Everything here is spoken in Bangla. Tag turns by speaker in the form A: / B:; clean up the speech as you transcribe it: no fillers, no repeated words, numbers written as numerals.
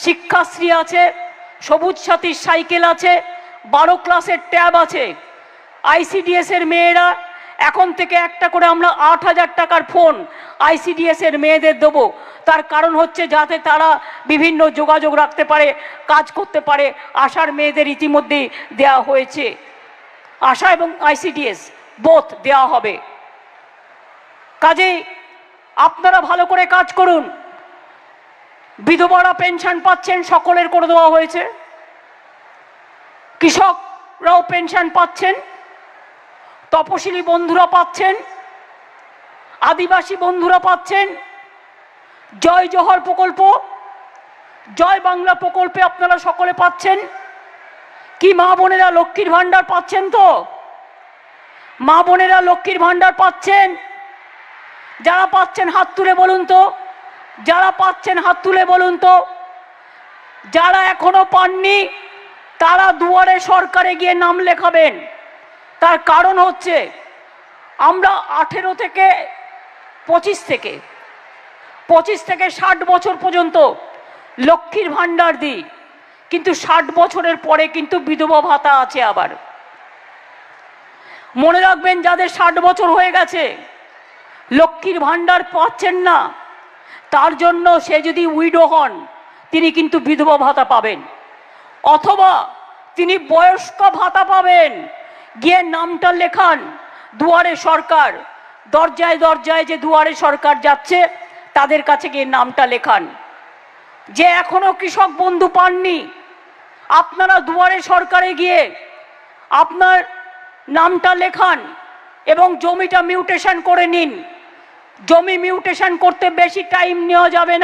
A: শিক্ষাশ্রী আছে, সবুজ সাথীর সাইকেল আছে, 12 ক্লাসের ট্যাব আছে। আইসিডিএস এর মেয়েরা এখন থেকে একটা করে আমরা 8,000 টাকার ফোন আইসিডিএস এর মেয়েদের দেবো। তার কারণ হচ্ছে যাতে তারা বিভিন্ন যোগাযোগ রাখতে পারে, কাজ করতে পারে। আশার মেয়েদের ইতিমধ্যেই দেওয়া হয়েছে, আশা এবং আইসিডিএস বোথ দেওয়া হবে। কাজেই আপনারা ভালো করে কাজ করুন। বিধবারা পেনশন পাচ্ছেন, সকলের করে দেওয়া হয়েছে। কৃষকরাও পেনশন পাচ্ছেন, তপশিলি বন্ধুরা পাচ্ছেন, আদিবাসী বন্ধুরা পাচ্ছেন। জয় জোহর প্রকল্প, জয় বাংলা প্রকল্পে আপনারা সকলে পাচ্ছেন। কি মা বোনেরা লক্ষ্মীর ভান্ডার পাচ্ছেন? তো মা বোনেরা লক্ষ্মীর ভান্ডার পাচ্ছেন? যারা পাচ্ছেন হাত তুলে বলুন তো, যারা পাচ্ছেন হাত তুলে বলুন তো। যারা এখনো পাননি তারা দুয়ারে সরকারে গিয়ে নাম লেখাবেন। তার কারণ হচ্ছে আমরা 18 থেকে 25 থেকে 60 বছর পর্যন্ত লক্ষ্মীর ভান্ডার দিই, কিন্তু 60 বছরের পরে কিন্তু বিধবা ভাতা আছে। আবার মনে রাখবেন, যাদের 60 বছর হয়ে গেছে লক্ষ্মীর ভান্ডার পাচ্ছেন না, তার জন্য সে যদি উইডো হন তিনি কিন্তু বিধবা ভাতা পাবেন, অথবা তিনি বয়স্ক ভাতা পাবেন। গিয়ে নামটা লেখান দুয়ারে সরকার, দরজায় দরজায় যে দুয়ারে সরকার যাচ্ছে তাদের কাছে গিয়ে নামটা লেখান। যে এখনো কৃষক বন্ধু পাননি, আপনারা দুয়ারে সরকারে গিয়ে আপনার নামটা লেখান এবং জমিটা মিউটেশন করে নিন। জমি মিউটেশন করতে বেশি টাইম নেওয়া যাবে না।